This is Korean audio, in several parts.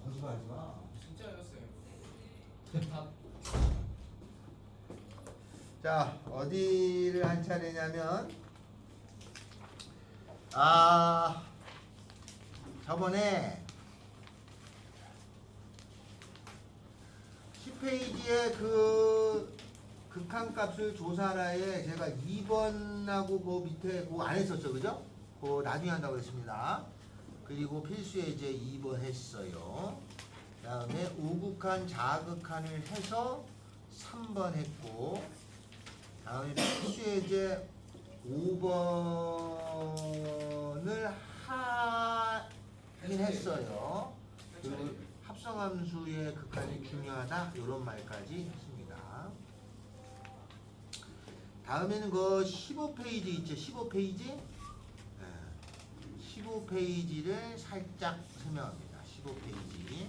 거짓말하지 마. 진짜였어요. 다 자, 어디를 한 차례냐면 저번에 10페이지에 그 극한값을 조사하라에 제가 2번하고 그 밑에 그거 안 했었죠, 그죠? 그거 나중에 한다고 했습니다. 그리고 필수에 이제 2번 했어요. 그 다음에 우극한 자극한을 해서 3번 했고, 다음에 필수에 이제 5번을 하긴 했어요. 그리고 합성함수의 극한이 중요하다 이런 말까지 했습니다. 다음에는 그 15페이지 있죠? 15페이지? 15페이지를 살짝 설명합니다. 15페이지.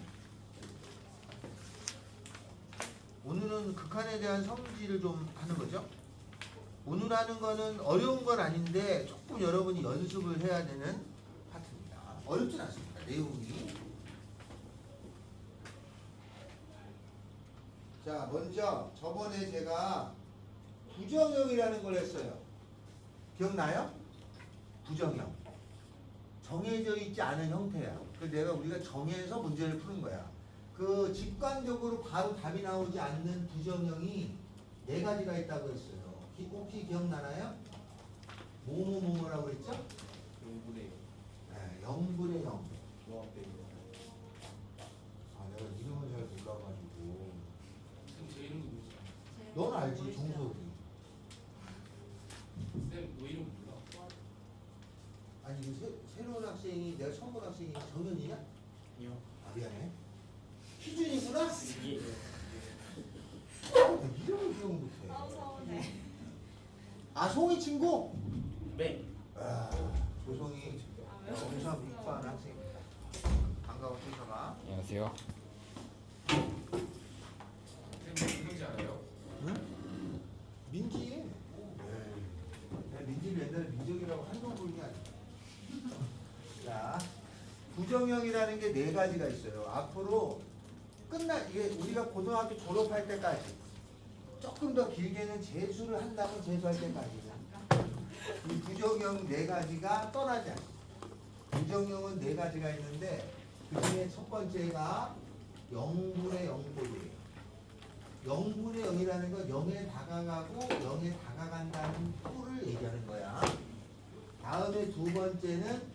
오늘은 극한에 대한 성질을 좀 하는 거죠. 오늘 하는 거는 어려운 건 아닌데 조금 여러분이 연습을 해야 되는 파트입니다. 어렵진 않습니다. 내용이. 자, 먼저 저번에 제가 부정형이라는 걸 했어요. 기억나요? 부정형. 정해져 있지 않은 형태야. 그래서 우리가 정해서 문제를 푸는 거야. 그 직관적으로 바로 답이 나오지 않는 부정형이 4가지가 있다고 했어요. 혹시 기억나나요? 뭐뭐뭐뭐라고 했죠? 0분의 0. 네, 0분의 0. 조합되고. 내가 이름을 잘 몰라가지고. 쌤, 제 이름도 모르죠? 넌 알지, 종석이. 쌤, 너 이름 몰라? 아니, 새로운 학생이, 내가 처음 본 학생이 정현이냐? 아니요. 미안해. 희준이구나? 예. 내 이름을 기억 못해. 서운해. 송이 친구? 네. 조성이 엄청 빅fan 학생입니다. 반가워, 조성아. 안녕하세요. 쌤, 누군지 알아요? 응? 민지. 내가 민지를 옛날에 민정이라고 한동 부른 게 아니야. 자, 부정형이라는 게 4가지가 있어요. 앞으로 이게 우리가 고등학교 졸업할 때까지, 조금 더 길게는 재수를 한다면 재수할 때까지는 이 부정형 4가지가 떠나지 않습니다. 부정형은 4가지가 있는데 그 중에 첫 번째가 0분의 0꼴이에요. 0분의 0이라는 건 0에 다가가고 0에 다가간다는 꼴을 얘기하는 거야. 다음에 두 번째는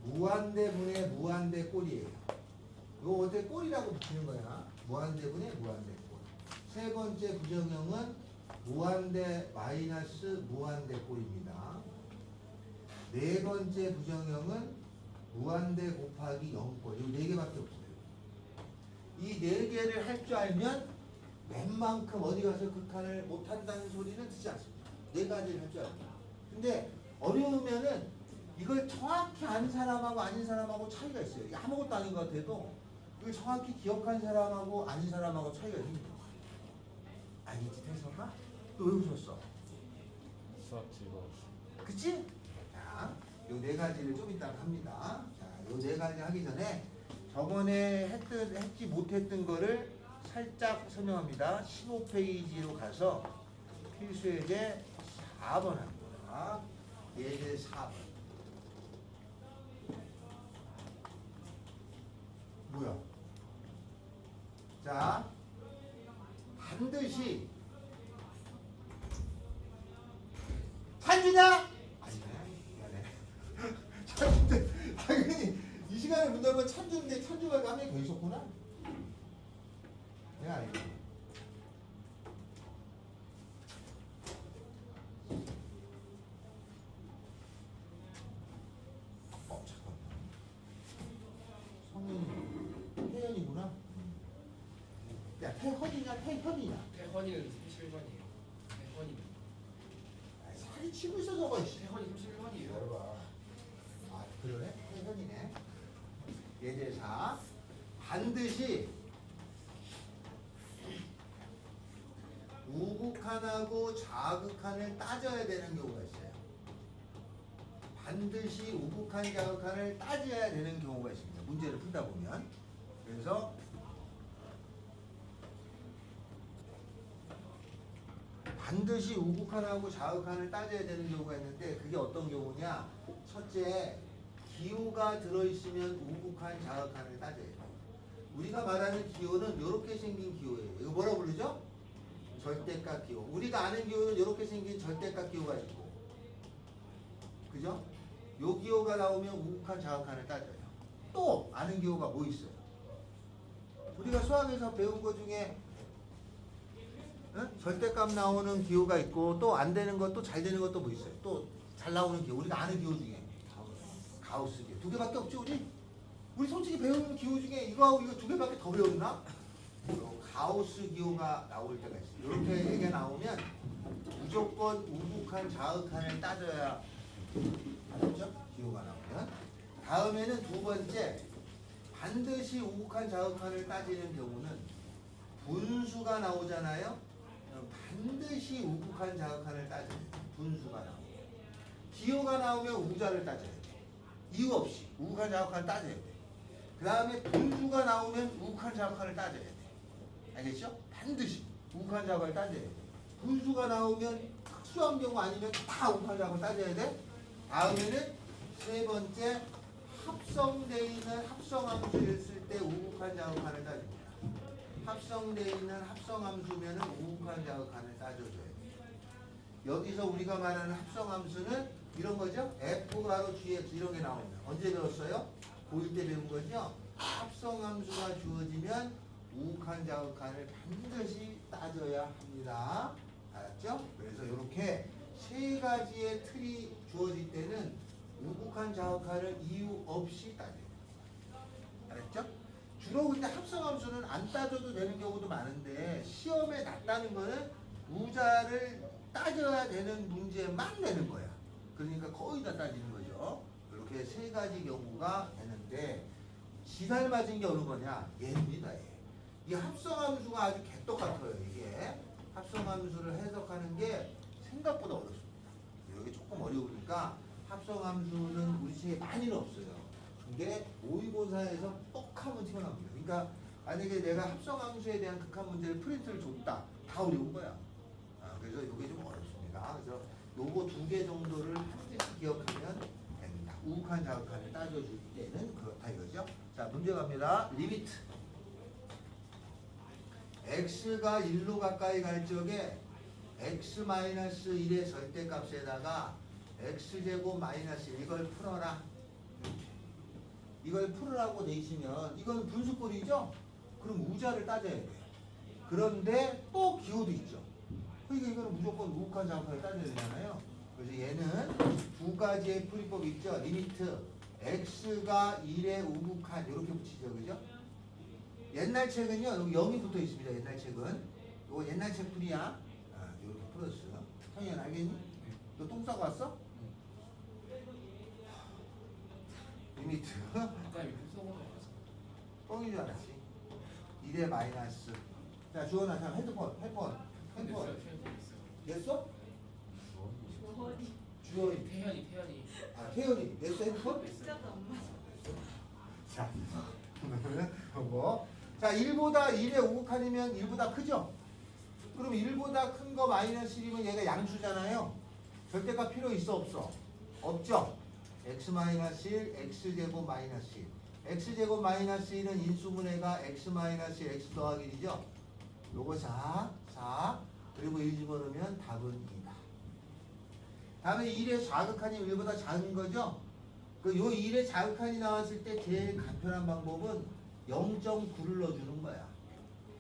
무한대분의 무한대 꼴이에요. 이거 어떻게 꼴이라고 붙이는 거야? 무한대분의 무한대 꼴. 세 번째 부정형은 무한대 마이너스 무한대 꼴입니다. 네 번째 부정형은 무한대 곱하기 0꼴. 이 4개밖에 없어요. 이 4개를 할 줄 알면 웬만큼 어디 가서 극한을 못한다는 소리는 듣지 않습니다. 4가지를 할 줄 알면. 근데 어려우면은 이걸 정확히 아는 사람하고 아닌 사람하고 차이가 있어요. 이게 아무것도 아닌 것 같아도 이걸 정확히 기억한 사람하고 아닌 사람하고 차이가 있습니다. 알겠지, 태성아? 또 왜 웃었어? 수학 즐거웠어. 그치? 자, 요 4가지를 좀 이따가 합니다. 자, 요 4가지 하기 전에 저번에 했지 못했던 거를 살짝 설명합니다. 15페이지로 가서 필수예제 4번 합니다. 예제 4번. 뭐야? 자, 반드시 찬주냐? 아니네. 미안해. 찬주인데 당연히 이 시간에 문답은 건 찬주인데 찬주가 한 명이 더 있었구나. 내가 알고. 잠깐만. 성현이 태연이구나. 야, 태헌이냐 태현이냐? 태헌이는 31번이에요. 태헌이는. 살이 치고 있어 저거. 태헌이 31번이에요. 열어봐. 그러네? 태현이네. 예제사 반드시 우극한하고 좌극한을 따져야 되는 경우가 있어요. 반드시 우극한 자극한을 따져야 되는 경우가 있습니다. 문제를 풀다 보면. 그래서 반드시 우극한하고 자극한을 따져야 되는 경우가 있는데 그게 어떤 경우냐? 첫째, 기호가 들어있으면 우극한 자극한을 따져야 돼요. 우리가 말하는 기호는 이렇게 생긴 기호예요. 이거 뭐라고 부르죠? 절대값 기호. 우리가 아는 기호는 이렇게 생긴 절대값 기호가 있고, 그죠? 요 기호가 나오면 우극한 자극한을 따져요. 또 아는 기호가 뭐 있어요? 우리가 수학에서 배운 것 중에 절대값 나오는 기호가 있고 또 안 되는 것도 잘 되는 것도 뭐 있어요? 또 잘 나오는 기호. 우리가 아는 기호 중에 가우스 기호. 두 개밖에 없죠, 우리? 우리 솔직히 배우는 기호 중에 이거하고 이거 두 개밖에 더 배웠나? 가우스 기호가 나올 때가 있어요. 이렇게 얘기가 나오면 무조건 우극한 자극한을 따져야 알았죠? 기호가 나오면. 다음에는 두 번째, 반드시 우극한 자극한을 따지는 경우는 분수가 나오잖아요. 반드시 우극한 자극한을 따져야 돼요. 분수가 나오고. 기호가 나오면 우자를 따져야 돼요. 이유 없이 우극한 자극한을 따져야 돼요. 그 다음에 분수가 나오면 우극한 자극한을 따져야 돼요. 알겠죠? 반드시 우극한 자극한을 따져야 돼요. 분수가 나오면 특수한 경우 아니면 다 우극한 자극한을 따져야 돼. 다음에는 세 번째, 합성되어 있는 합성함수를 쓸 때 우극한 자극한을 따집니다. 합성되어 있는 합성함수면은 우극한 자극한을 따져줘야 돼요. 여기서 우리가 말하는 합성함수는 이런 거죠. F 가로 GX 이런 게 나옵니다. 언제 배웠어요? 고1 때 배운 거죠. 합성함수가 주어지면 우극한 자극한을 반드시 따져야 합니다. 알았죠? 그래서 이렇게 세 가지의 틀이 주어질 때는 우극한 자극한을 이유 없이 따져요. 알았죠? 주로 근데 합성함수는 안 따져도 되는 경우도 많은데 시험에 났다는 거는 우자를 따져야 되는 문제만 내는 거야. 그러니까 거의 다 따지는 거죠. 이렇게 세 가지 경우가 되는데 지살 맞은 게 어느 거냐? 얘입니다. 얘. 이 합성함수가 아주 개떡같아요. 이게 합성함수를 해석하는 게 생각보다 어렵습니다. 여기 조금 어려우니까 합성함수는 우리 책에 많이는 없어요. 근데 모의고사에서 뻑 하면 튀어나옵니다. 그러니까 만약에 내가 합성함수에 대한 극한 문제를 프린트를 줬다. 다 어려운 거야. 그래서 이게 좀 어렵습니다. 그래서 요거 두 개 정도를 반드시 기억하면 됩니다. 우극한 자극한을 따져줄 때는 그렇다 이거죠. 자, 문제 갑니다. 리미트. x가 1로 가까이 갈 적에 x-1의 절대값에다가 x제곱 마이너스 이걸 풀어라. 이걸 풀으라고 돼 있으면 이건 분수꼴이죠? 그럼 우자를 따져야 돼. 그런데 또 기호도 있죠. 그러니까 이거는 무조건 우극한 자극한을 따져야 되잖아요. 그래서 얘는 두 가지의 풀이법이 있죠. 리미트 x가 1의 우극한 이렇게 붙이죠. 그죠? 옛날 책은요. 여기 0이 붙어 있습니다. 옛날 책은. 이거 옛날 책 풀이야. 이렇게 풀었어요. 성현 알겠니? 너 똥 싸고 왔어? 리미트. 아까 이렇게 써보는 거라서. 뻥인 줄 알았지. 1의 마이너스. 자, 주원아, 자, 핸드폰. 됐어요. 냈어? 주원이. 태현이. 태연이. 냈어, 핸드폰? 됐어요. 자, 그러면 요거. 자, 1보다 1의 우극한이면 1보다 크죠? 그럼 1보다 큰 거 마이너스 1이면 얘가 양수잖아요. 절대값 필요 있어, 없어? 없죠? x-1, x제곱 마이너스 1. x제곱 마이너스 1은 인수분해가 x-1, x 더하기 1이죠? 요거 4, 그리고 1 집어넣으면 답은 2다. 다음에 1의 자극한이 1보다 작은 거죠? 그 요 1의 자극한이 나왔을 때 제일 간편한 방법은 0.9를 넣어주는 거야.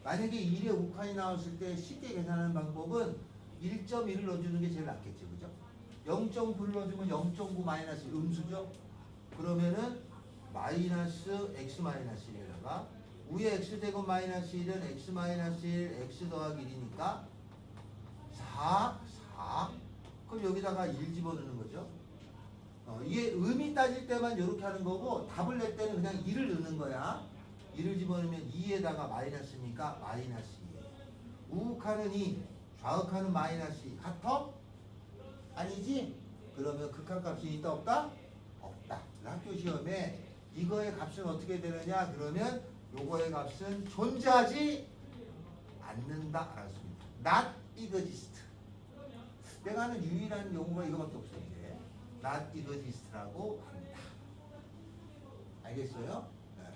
만약에 1의 우극한이 나왔을 때 쉽게 계산하는 방법은 1.1을 넣어주는 게 제일 낫겠지, 그죠? 0.9를 넣어주면 0.9 마이너스 음수죠? 그러면은 마이너스 x 마이너스 1에다가 위에 x제곱 마이너스 1은 x 마이너스 1 x 더하기 1이니까 4 그럼 여기다가 1 집어넣는 거죠. 이게 의미 따질 때만 이렇게 하는 거고 답을 낼 때는 그냥 2를 넣는 거야. 2를 집어넣으면 2에다가 마이너스니까 마이너스 2. 우극하는 2, 좌극하는 마이너스 2. 같아? 아니지? 그러면 극한값이 있다 없다? 학교 시험에 이거의 값은 어떻게 되느냐 그러면 요거의 값은 존재하지 않는다 알았습니다. not exist. 내가 하는 유일한 용어가 이거밖에 없어요. 이제 not exist라고 합니다. 알겠어요?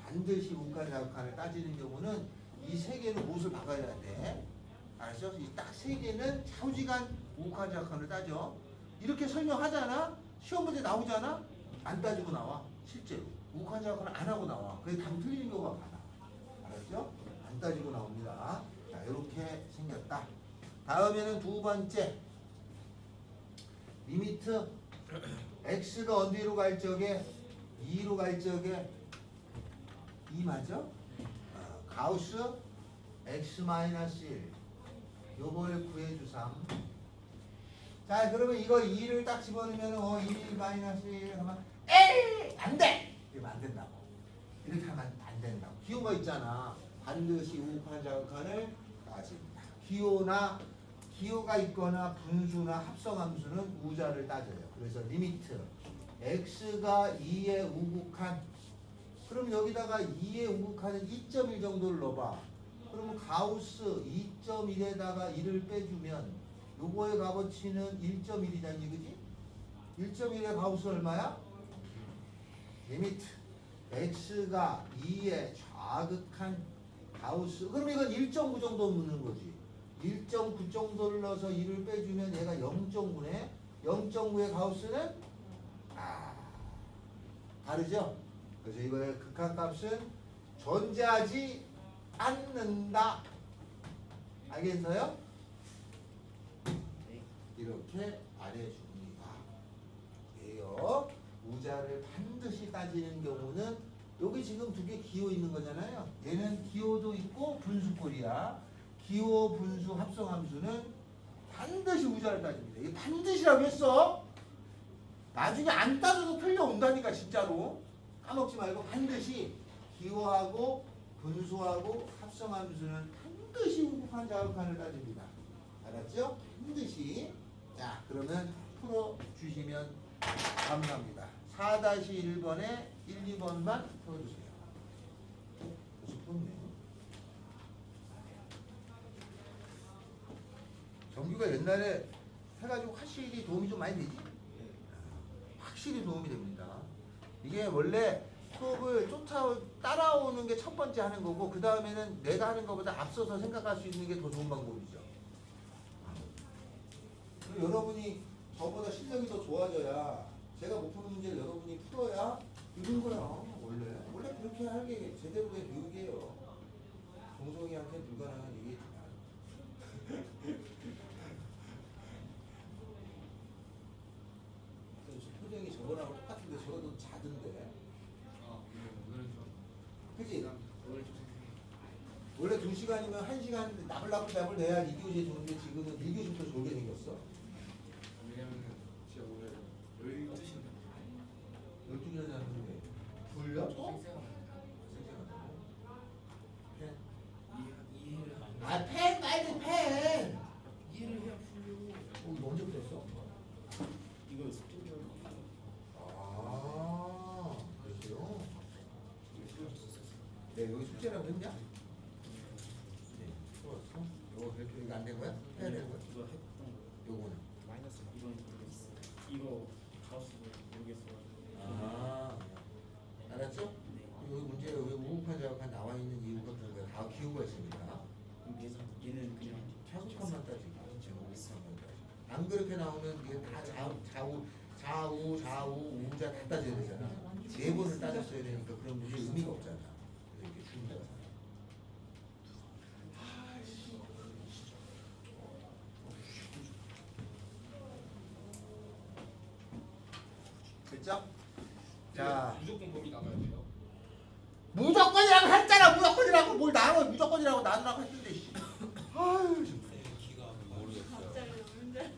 반드시 우간 자극한을 따지는 경우는 이 세 개는 무엇을 박아야 돼? 알았죠? 이 딱 세 개는 좌우지간 우간 자극한을 따져. 이렇게 설명하잖아? 시험 문제 나오잖아? 안 따지고 나와. 실제로. 우간 자극한을 안 하고 나와. 그래서 답 틀리는 경우가 많아. 알았죠? 안 따지고 나옵니다. 자, 이렇게 생겼다. 다음에는 두 번째. 리미트 x가 어디로 갈 적에 2로 갈 적에 2 맞아? 가우스 x-1 요걸 구해주삼. 자 그러면 이거 2를 딱 집어넣으면 2-1 하면 에이 안돼! 이러면 안 된다고. 이렇게 하면 안 된다고. 기호가 있잖아. 반드시 우극한 자극한을 따집니다. 기호가 있거나 분수나 합성함수는 우자를 따져요. 그래서 리미트 x가 2의 우극한. 그럼 여기다가 2의 우극한은 2.1 정도를 넣어봐. 그러면 가우스 2.1에다가 1을 빼주면 요거의 값어치는 1.1이잖니, 그지? 1.1의 가우스 얼마야? 리미트 x가 2의 좌극한 가우스. 그럼 이건 1.9 정도 묻는 거지. 1.9 정도를 넣어서 1을 빼주면 얘가 0.9네. 0.9의 가우스는 다르죠? 그래서 이거의 극한값은 존재하지 않는다. 알겠어요? 이렇게 말해줍니다. 예요. 우자를 반드시 따지는 경우는 여기 지금 두 개 기호 있는 거잖아요. 얘는 기호도 있고 분수꼴이야. 기호, 분수, 합성함수는 반드시 우자를 따집니다. 이게 반드시라고 했어. 나중에 안 따져도 틀려온다니까 진짜로. 까먹지 말고 반드시 기호하고 분수하고 합성함수는 반드시 우극한 자극한을 따집니다. 알았죠? 반드시. 자 그러면 풀어주시면 감사합니다. 4-1번에 1, 2번만 풀어주세요. 벌써 풀었네. 정규가 옛날에 해가지고 확실히 도움이 좀 많이 되지? 확실히 도움이 됩니다. 이게 원래 수업을 따라오는 게 첫 번째 하는 거고, 그 다음에는 내가 하는 것보다 앞서서 생각할 수 있는 게 더 좋은 방법이죠. 그리고 여러분이 저보다 실력이 더 좋아져야, 제가 못 푸는 문제를 여러분이 풀어야 이런 거야. 원래 그렇게 하게 제대로 된 교육이에요. 동성이한테 불가능한 얘기지만. 표정이 저거랑 똑같은데 저거도 자던데. 오늘은 좀 그치? 오늘 좀 원래 2시간이면 1시간 나불나불 내야 2교시에 좋은데 지금은 1교시부터 졸게 생겼어. 왜냐면은 제가 오늘 12시인데 12시간 자는데 불려? 또? 이해를 아, 펜! 빨리 펜! 이해를 해야 풀려. 이거 언제 풀었어? 이거 숙제별 아, 그랬어요? 이거 풀어줬었어. 네, 여기 숙제라고 했냐? 네, 풀었어? 이거 그렇게 이거 안 된 거야? 해야 되는 거야? 이거 했던 거. 요거는? 마이너스 이건 모르겠어. 이거 가우스 모르겠어. 아, 알았죠? 여기 문제 여기 우극한 자극한 나와 있는 이유가 그런 거야. 다 기호가 있으니까. 얘는 그냥 차극한만 따지고 지금 우극한만 따지고. 안 그렇게 나오면 이게 다 좌우 우자 다 따져야 되잖아. 네 번을 따졌어야 되니까 그런 문제 의미가 없잖아. 그래서 이게 주는 거야. 됐죠? 자, 무조건 범위 나가야 돼요. 무조건이라고 했잖아. 무조건이라고 뭘 나눠 무조건이라고 나누라고 했는데. 씨. 아유 정말. 갑자기 문제.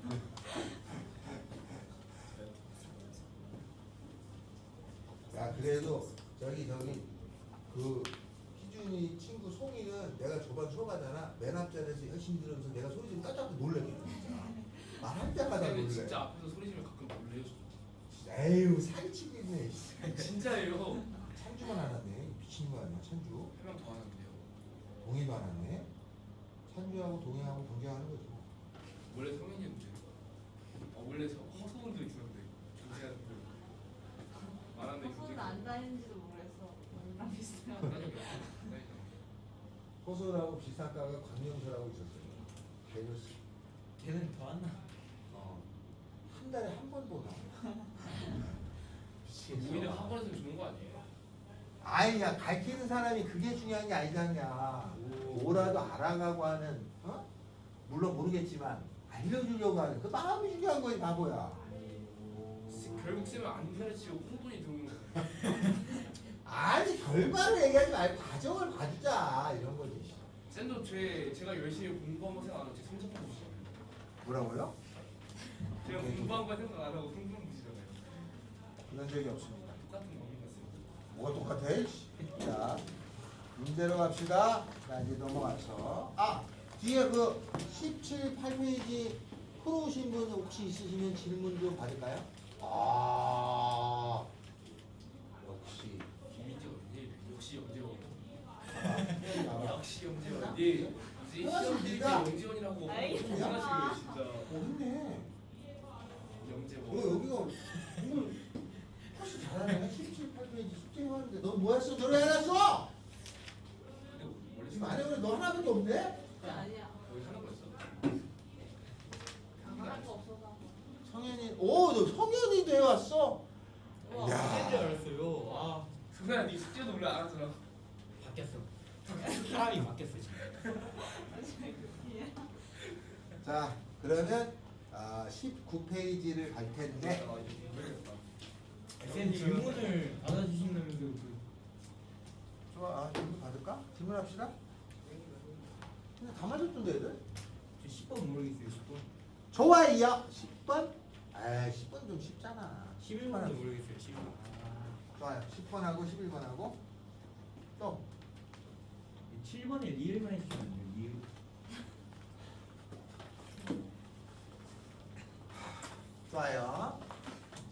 야 그래도 저기 그 희준이 친구 송이는 내가 저번 수업 하잖아. 맨 앞자리에서 열심히 들으면서 내가 소리 좀 깜짝 놀래게 진짜. 말할 때마다 근데 놀래. 진짜 앞에서 소리 지르면 가끔 놀래요. 에휴 사기치겠네. 진짜예요. 찬주만 안 왔네. 미친 거 아니야 찬주? 한 명 더 하는데요. 동해도 안 왔네. 찬주하고 동해하고 경쟁하는 거지. 원래 성인이었는데. 원래 허수분들이 주는데 조세한 분. 말하는데 소는 안 다니는지도 모르겠어. 얼마나 비슷해요. 호소라고 비슷한 과가 광명소라고 있었어요. 걔는 걔는 더 안 나. 한 달에 한 번 보나. 미치겠어. 오히려 학원에서 주는 거 아니에요? 아니야 가르치는 사람이 그게 중요한 게 아니잖냐. 뭐라도 알아가고 하는 물론 모르겠지만 알려주려고 하는 그 마음이 중요한 거지 바보야. 결국 쌤은 안 가르치고 콩돈이 들어오는 거예요. 아니 결과를 얘기하지 말고 과정을 봐주자 이런 거지. 쌤도 제가 열심히 공부한 거 생각 안 하고 제 성적표 보시잖아요. 뭐라고요? 제가 공부한 거 생각 안 하고 성적 보시잖아요. 그런 적이 없습니다. 똑같은 겁니까 쌤? 뭐가 똑같아? 이씨. 자 문제로 갑시다. 자 이제 넘어가서 뒤에 그 17, 8페이지 풀어오신 분 혹시 있으시면 질문 좀 받을까요? 역시 김민재 언니 역시 영재원. 나와. 역시 영재원. 예. 이제 시험 때 영재원이라고 알겠어요. 생각하시고요 진짜. 했네. 영재원. 여기가 오늘 훨씬 잘하네. 17, 8페이지 숙제 해왔는데 너 뭐 했어? 노래 해놨어? 근데 원래 지금 안 해보면 너 하나밖에 없네? 아니야. 여기 하는 거 있어? 잘한 거 없어서. 성현이 너 성현이도 해왔어? 우와. 야. 걔인 줄 알았어요. 아 승현아 네 숙제도 원래 안 하잖아. 바뀌었어. 사람이 바뀌었어 지금. 자 그러면 19페이지를 갈 텐데 아 이거 모르겠다. 쌤 질문을 받아주신다면서 그 좋아 질문 받을까? 질문합시다. 근데 다 맞았던데 애들? 저 10번 모르겠어요. 10번. 좋아요 10번? 10번 좀 쉽잖아. 11번도 모르겠어요. 11번. 좋아요 10번하고 11번하고 또 7번에 리을만 해주시면 안 돼요. 리을. 좋아요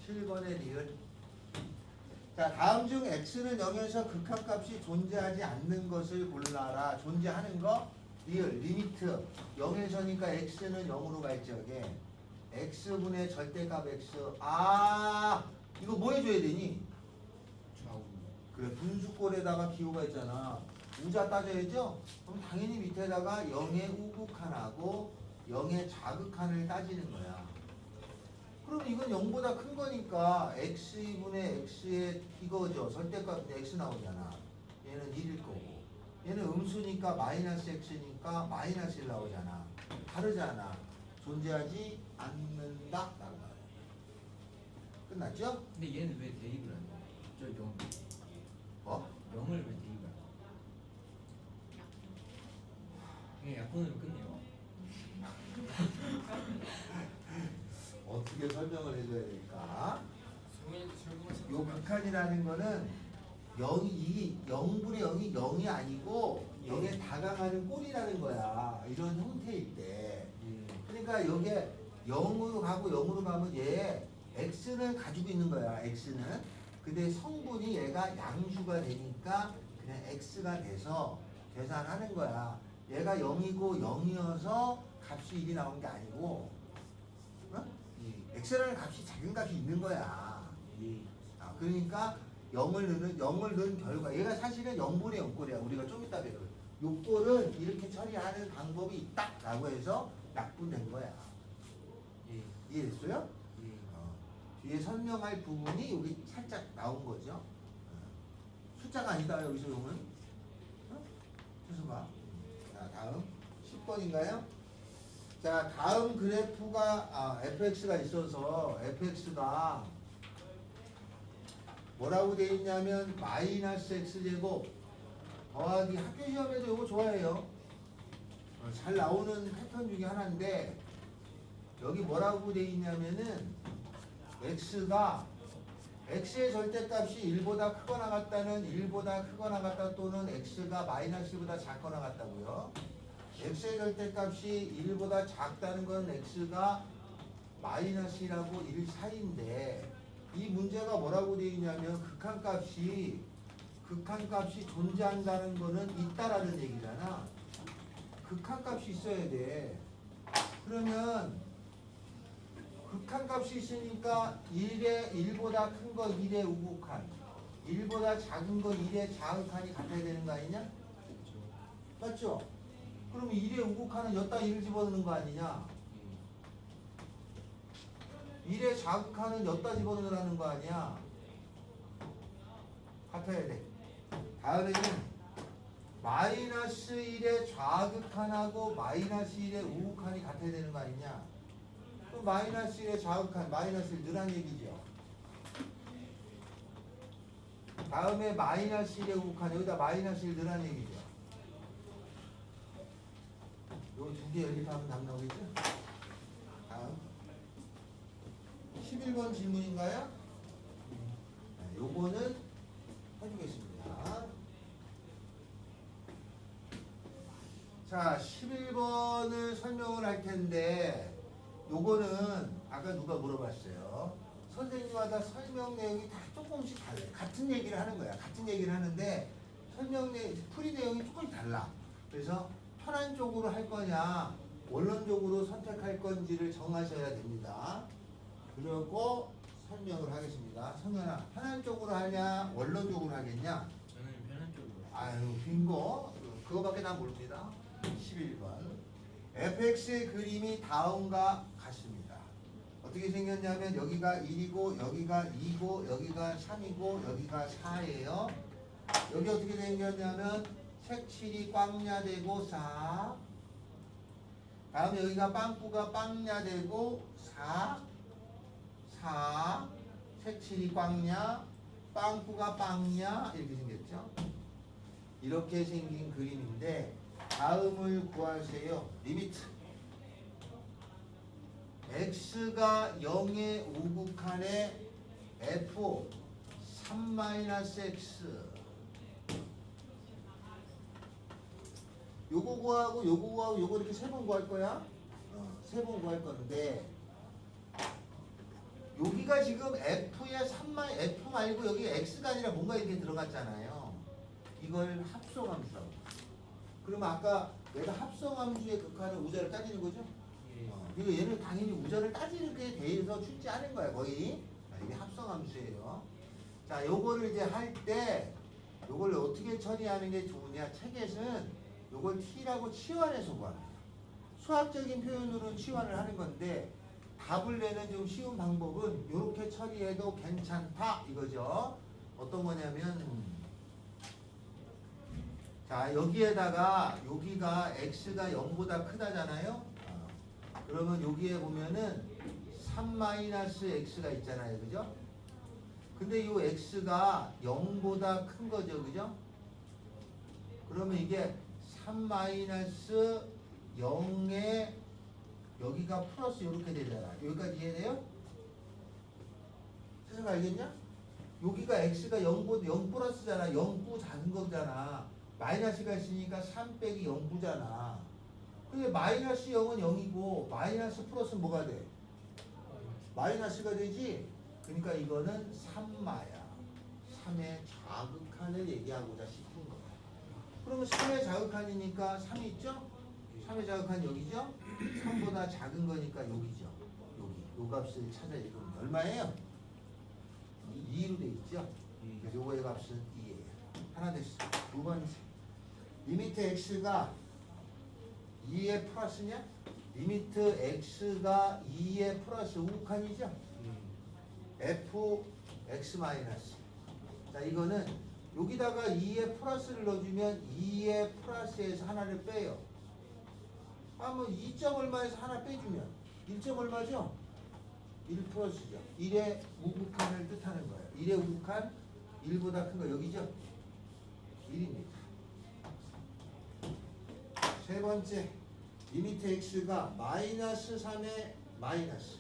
7번의 리을. 자 다음 중 x는 0에서 극한값이 존재하지 않는 것을 골라라. 존재하는 거 리을 리미트 0에서니까 x는 0으로 갈 적에 x분의 절대값 x 이거 뭐 해줘야 되니? 좌우. 그래 분수꼴에다가 기호가 있잖아. 우자 따져야죠? 그럼 당연히 밑에다가 0의 우극한하고 0의 자극한을 따지는 거야. 그럼 이건 0보다 큰 거니까 x분의 x의 이거죠. 절대값 x 나오잖아. 얘는 1일 거고 얘는 음수니까 마이너스 x니까 마이너스 1 나오잖아. 다르잖아. 존재하지 않는다. 라고 말해. 끝났죠? 근데 얘는 왜 대입을 안 해요? 저 0. 뭐? 0을 왜 대입을 안 해요? 그냥 약분으로 끝내요. 어떻게 설명을 해줘야 될까? 성인이 결국은 요 극한이라는 거는 0분의 0이 0이 아니고 0에 다가가는 꼴이라는 거야. 이런 형태일 때. 예. 그러니까 여기에 0으로 가고 0으로 가면 얘 x는 가지고 있는 거야. x는. 근데 성분이 얘가 양수가 되니까 그냥 x가 돼서 계산하는 거야. 얘가 0이고 0이어서 값이 1이 나온 게 아니고 예. x라는 값이 작은 값이 있는 거야. 예. 그러니까 0을 넣은 결과 얘가 사실은 0분의 0꼴이야. 우리가 좀 이따 배울 요 꼴은 이렇게 처리하는 방법이 있다라고 해서 약분된 거야. 예. 이해됐어요? 예. 뒤에 설명할 부분이 여기 살짝 나온 거죠. 숫자가 아니다 여기서 용은. 수수가. 자 다음 10번인가요? 자 다음 그래프가 fx가 있어서 fx가 뭐라고 돼 있냐면 마이너스 x제곱 더하기 학교 시험에도 이거 좋아해요. 잘 나오는 패턴 중에 하나인데 여기 뭐라고 돼 있냐면은 x가 x의 절대값이 1보다 크거나 같다는 1보다 크거나 같다 또는 x가 마이너스 1보다 작거나 같다고요. x의 절대값이 1보다 작다는 건 x가 마이너스 1하고 1 사이인데 이 문제가 뭐라고 되어 있냐면 극한값이 존재한다는 거는 있다라는 얘기잖아. 극한값이 있어야 돼. 그러면 극한값이 있으니까 1보다 큰 거 1의 우극한, 1보다 작은 거 1의 자극한이 같아야 되는 거 아니냐? 맞죠? 그럼 1의 우극한은 여기다 1을 집어넣는 거 아니냐? 1의 자극한은 여기다 집어넣으라는 거 아니야? 같아야 돼. 다음에는 마이너스 1의 좌극한하고 마이너스 1의 우극한이 같아야 되는 거 아니냐? 그럼 마이너스 1의 좌극한, 마이너스 1 넣으란 얘기죠. 다음에 마이너스 1의 우극한, 여기다 마이너스 1 넣으란 얘기죠. 요 두 개 연립하면 답 나오겠죠? 다음 11번 질문인가요? 네, 요거는 해주겠습니다. 자, 11번을 설명을 할 텐데 요거는 아까 누가 물어봤어요. 선생님마다 설명 내용이 다 조금씩 달라요. 같은 얘기를 하는 거야. 같은 얘기를 하는데 설명 내용, 풀이 내용이 조금 달라. 그래서 편한 쪽으로 할 거냐 원론적으로 선택할 건지를 정하셔야 됩니다. 그리고 설명을 하겠습니다. 성현아, 편한 쪽으로 하냐 원론적으로 하겠냐? 저는 편한 쪽으로. 아유 빙고. 그거밖에 난 모릅니다. 11번 fx의 그림이 다음과 같습니다. 어떻게 생겼냐면 여기가 1이고 여기가 2고 여기가 3이고 여기가 4예요. 여기 어떻게 생겼냐면 색칠이 꽝야되고 4. 다음에 여기가 빵꾸가 빵야되고 4. 색칠이 꽝야, 빵꾸가 빵야 이렇게 생겼죠. 이렇게 생긴 그림인데 다음을 구하세요. 리미트 x가 0의 우극한에 f 3-x 요거 구하고 요거 구하고 요거 이렇게 세 번 구할 거야. 세 번 구할 건데 여기가 지금 f의 3만 f 말고 여기 x가 아니라 뭔가 이렇게 들어갔잖아요. 이걸 합성함수라고. 그러면 아까 내가 합성함수의 극한을 우절을 따지는 거죠? 이거 얘는 당연히 우절을 따지는 데 대해서 출제 하는 거야 거의. 이게 합성함수예요. 자, 요거를 이제 할 때 요걸 어떻게 처리하는 게 좋으냐? 책에서는 요걸 t라고 치환해서 구합니다. 수학적인 표현으로는 치환을 하는 건데 답을 내는 좀 쉬운 방법은 이렇게 처리해도 괜찮다 이거죠. 어떤 거냐면 자, 여기에다가 여기가 x가 0보다 크다잖아요. 그러면 여기에 보면은 3-x가 있잖아요. 그죠? 근데 이 x가 0보다 큰 거죠. 그죠? 그러면 이게 3-0에 여기가 플러스 이렇게 되잖아. 여기까지 이해돼요? 세상 알겠냐? 여기가 x가 0보다 0 플러스잖아. 0구 작은 거잖아. 마이너스가 있으니까 3 빼기 0구잖아. 근데 마이너스 0은 0이고 마이너스 플러스는 뭐가 돼? 마이너스가 되지? 그러니까 이거는 3마야. 3의 자극한을 얘기하고자 싶은 거야. 그러면 3의 자극한이니까 3이 있죠? 3의 자극한 여기죠? 3보다 작은 거니까 여기죠. 여기. 요 값을 찾아야 되거든요. 얼마예요? 2로 돼 있죠? 그래서 요거의 값은 2예요. 하나 됐어. 두 번째. 리미트 x가 2의 플러스냐? 리미트 x가 2의 플러스 우극한이죠? f x 마이너스. 자, 이거는 여기다가 2의 플러스를 넣어주면 2의 플러스에서 하나를 빼요. 하면 2점 얼마에서 하나 빼주면 1점 얼마죠? 1 플러스죠. 1의 우극한을 뜻하는 거예요. 1의 우극한 1보다 큰 거 여기죠? 1입니다. 세 번째, 리미트 x가 마이너스 3의 마이너스.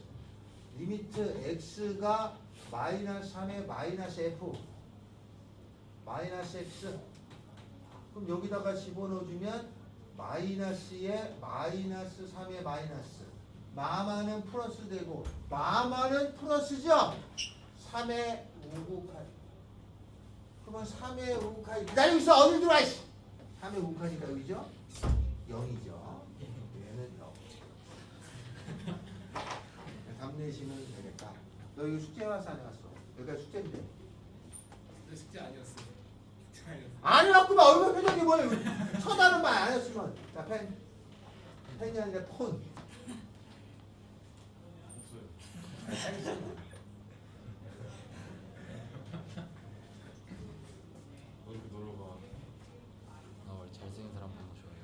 리미트 x가 마이너스 3의 마이너스 f. 마이너스 x. 그럼 여기다가 집어넣어주면 마이너스에 마이너스 3의 마이너스. 마마는 플러스 되고 마마는 플러스죠? 3의 우극하니. 그러면 3의 우극하니 기다리고 있어. 어딜 들어와 이씨. 3의 우극하니까 여기죠? 0이죠. 얘는 0. 답 내시면 되겠다. 너 이거 숙제 해왔어 안 해왔어? 여기가 숙제인데. 숙제 아니었어. 숙제 아니었어. 아니었구만. 얼굴 표정이 뭐야. 쳐다는 말 안 했으면. 자, 펜이 아니라 폰. 없어요. 이렇게 놀러가. 나 원래 잘생긴 사람 보는 거 좋아해.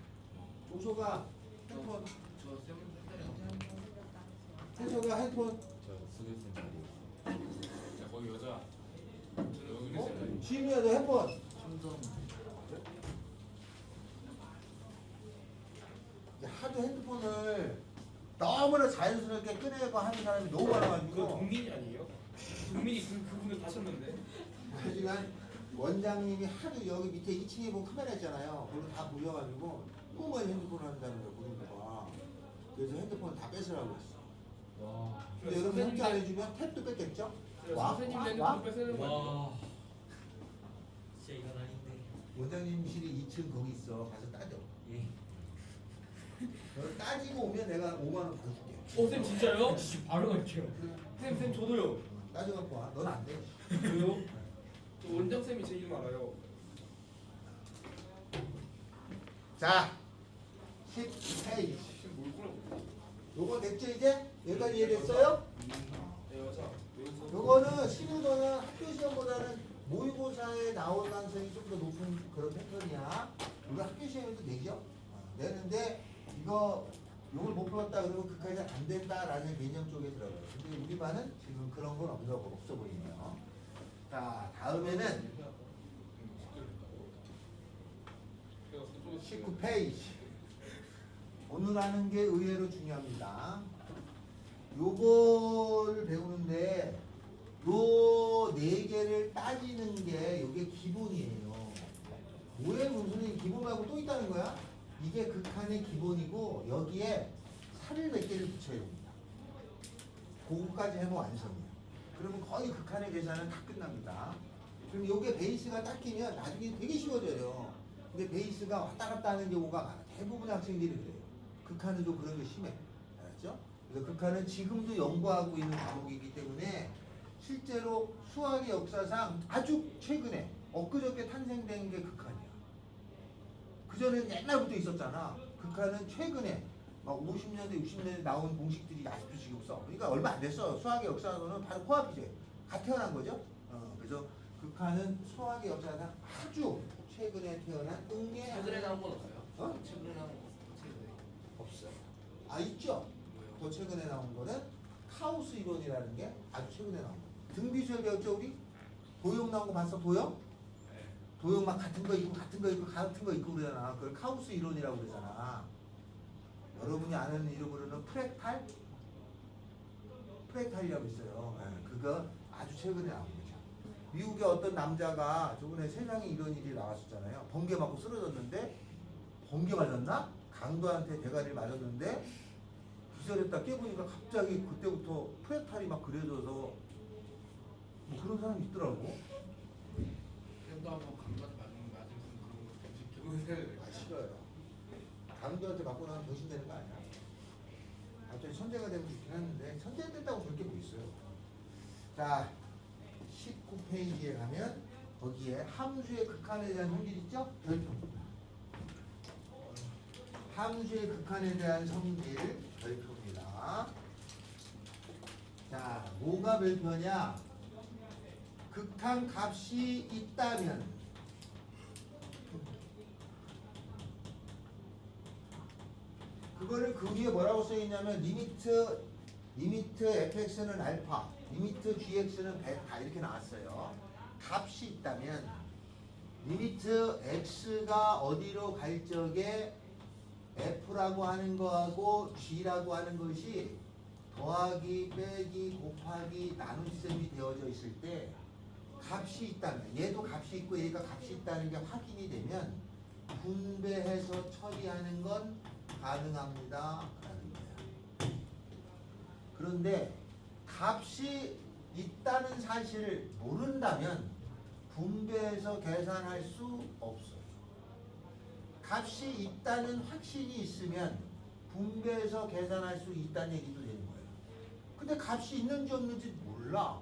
조소가 핸폰. 저 세븐 팬들이랑. 조소가 핸폰. 저 스웨스인 자리. 야 거기 여자. 저 여기 어? 있어요. 지민이야 너 핸폰. 이제 하도 핸드폰을 너무나 자연스럽게 꺼내고 하는 사람이 너무 그거 많아가지고 동민이 아니에요? 동민이 그분을 가셨는데. 하지만 원장님이 하도 여기 밑에 2층에 보면 카메라 있잖아요. 그걸 다 보여가지고 너무 많이 핸드폰 한다는 거야 그룹가. 그래서 핸드폰 다 뺏으라고 했어. 와. 근데 여러분 협조 안 해주면 탭도 뺏겠죠? 선생님 핸드폰 뺏으는 거 아니에요? 와. 진짜 이건 아닌데. 원장님실이 2층 거기 있어. 가서 따져. 예. 너 따지고 오면 내가 5만 원 더 줄게. 쌤 진짜요? 바로 갈게요. 쌤 저도요. 따져갖고 와. 넌 안 돼. 저요? 저 원장 쌤이 제 이름 알아요. 자, 10페이지. 지금 뭘 보라고? 요거 됐죠 이제? 여기까지 이해됐어요? 여자. 요거는 시누도는 학교 시험보다는 모의고사에 나올 가능성이 좀 더 높은 그런 패턴이야. 이거 학교 시험에도 내죠? 내는데 이거 요걸 못 풀었다 그러면 그까지 안 된다라는 개념 쪽에 들어가요. 근데 우리 반은 지금 그런 건 없어 보이네요. 자, 다음에는 19페이지. 오늘 하는 게 의외로 중요합니다. 요거를 배우는데 요 네 개를 따지는 게 요게 기본이에요. 뭐에 무슨 기본 말고 또 있다는 거야? 이게 극한의 기본이고 여기에 살을 몇 개를 붙여야 됩니다. 그거까지 하면 완성이야. 그러면 거의 극한의 계산은 다 끝납니다. 그럼 요게 베이스가 딱 끼면 나중에 되게 쉬워져요. 근데 베이스가 왔다 갔다 하는 경우가 많아. 대부분 학생들이 그래요. 극한은 좀 그런 게 심해. 알았죠? 그래서 극한은 지금도 연구하고 있는 과목이기 때문에 실제로 수학의 역사상 아주 최근에 엊그저께 탄생된 게 극한이야. 그전에는 옛날부터 있었잖아. 극한은 최근에 막 50년대, 60년대 나온 공식들이 아직도 지금 써. 그러니까 얼마 안 됐어. 수학의 역사로는 바로 코앞이지. 갓 태어난 거죠. 그래서 극한은 수학의 역사상 아주 최근에 태어난 응애. 최근에 나온 건 없어요? 어? 최근에 나온 거 최근에. 없어. 아 있죠. 더 최근에 나온 거는 카오스 이론이라는 게 아주 최근에 나온 거. 등비수열 배웠죠 우리? 도형 나온 거 봤어? 도형? 도형 막 같은 거 있고 같은 거 있고 같은 거 있고 그러잖아. 그걸 카오스 이론이라고 그러잖아. 여러분이 아는 이름으로는 프랙탈? 프랙탈이라고 있어요. 네, 그거 아주 최근에 나온 거죠. 미국의 어떤 남자가 저번에 세상에 이런 일이 나왔었잖아요. 번개 맞고 쓰러졌는데 번개 맞았나? 강도한테 대가리를 맞았는데 기절했다 깨보니까 갑자기 그때부터 프랙탈이 막 그려져서 뭐 그런 사람이 있더라고. 쌤도 한번 강도한테 맞은 그런 거 지켜보세요. 아 싫어요. 강도한테 맞고 나면 병신되는 거 아니야? 갑자기 천재가 되고 싶긴 하는데 천재 됐다고 그렇게 뭐 있어요. 자 19페이지에 가면 거기에 함수의 극한에 대한 성질 있죠? 별표입니다. 함수의 극한에 대한 성질 별표입니다. 자 뭐가 별표냐? 극한 값이 있다면 그거를 그 위에 뭐라고 써있냐면 리미트 fx는 알파, 리미트 gx는 베타 이렇게 나왔어요. 값이 있다면 리미트 x가 어디로 갈 적에 f라고 하는 거하고 g라고 하는 것이 더하기, 빼기, 곱하기, 나눗셈이 되어져 있을 때 값이 있다면 얘도 값이 있고 얘가 값이 있다는 게 확인이 되면 분배해서 처리하는 건 가능합니다 라는 거야. 그런데 값이 있다는 사실을 모른다면 분배해서 계산할 수 없어요. 값이 있다는 확신이 있으면 분배해서 계산할 수 있다는 얘기도 되는 거예요. 근데 값이 있는지 없는지 몰라.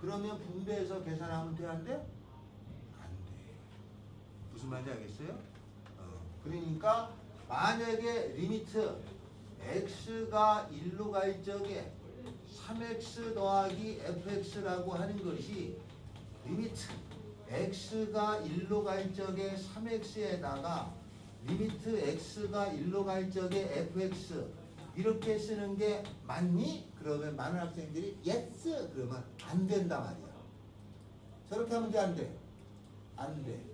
그러면 분배해서 계산하면 돼, 안 돼? 안 돼. 무슨 말인지 알겠어요? 그러니까 만약에 리미트 x가 1로 갈 적에 3x 더하기 fx라고 하는 것이 리미트 x가 1로 갈 적에 3x에다가 리미트 x가 1로 갈 적에 fx 이렇게 쓰는 게 맞니? 그러면 많은 학생들이 yes 그러면 안 된다 말이야. 저렇게 하면 돼, 안 돼? 안 돼.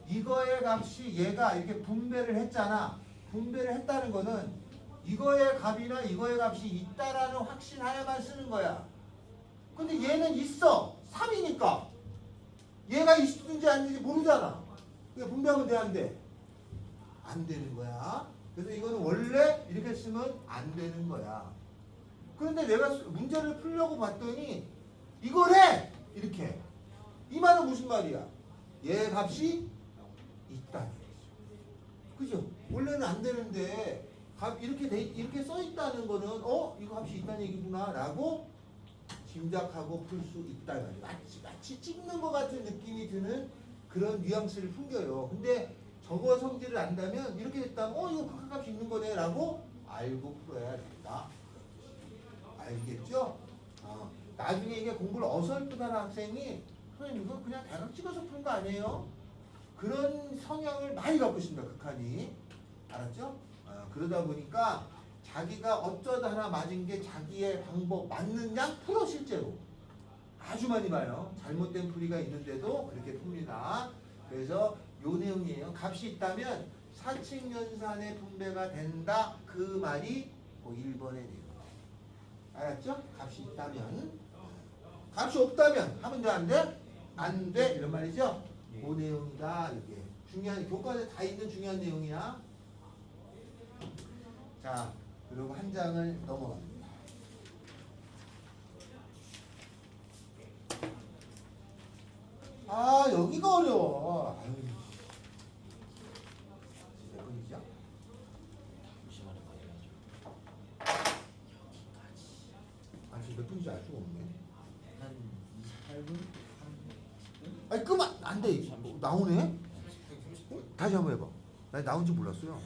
이거의 값이 얘가 이렇게 분배를 했잖아. 분배를 했다는 거는 이거의 값이나 이거의 값이 있다라는 확신하에만 쓰는 거야. 근데 얘는 있어. 3이니까. 얘가 있는지 아닌지 모르잖아. 그러니까 분배하면 돼, 안 돼? 안 되는 거야. 그래서 이거는 원래 이렇게 쓰면 안 되는 거야. 그런데 내가 문제를 풀려고 봤더니 이거래! 이렇게. 이 말은 무슨 말이야? 얘 값이 있다는 거죠. 그죠? 원래는 안 되는데 이렇게 써 있다는 거는 이거 값이 있다는 얘기구나 라고 짐작하고 풀 수 있다. 마치 찍는 것 같은 느낌이 드는 그런 뉘앙스를 풍겨요. 근데 저거 성질을 안다면 이렇게 됐다면 이거 극한값이 있는 거네 라고 알고 풀어야 된다. 알겠죠? 나중에 이게 공부를 어설프다는 학생이 선생님 이거 그냥 대강 찍어서 푸는 거 아니에요? 그런 성향을 많이 갖고 있습니다. 극한이. 알았죠? 그러다 보니까 자기가 어쩌다 하나 맞은 게 자기의 방법 맞는 양 풀어 실제로. 아주 많이 봐요. 잘못된 풀이가 있는데도 그렇게 풉니다. 그래서 요 내용이에요. 값이 있다면 사칙연산의 분배가 된다. 그 말이 1번의 내용. 알았죠? 값이 있다면. 값이 없다면 하면 돼, 안 돼? 안 돼. 이런 말이죠? 그 내용이다. 이게 중요한 교과서에 다 있는 중요한 내용이야. 자, 그리고 한 장을 넘어갑니다. 여기가 어려워. 아유. 몇 분이죠? 시간에 많이 가죠. 지금 몇 분인지 알 수가 없네. 한 28분? 아니 그만 안 돼. 나오네. 다시 한번 해봐. 나 나온지 몰랐어요.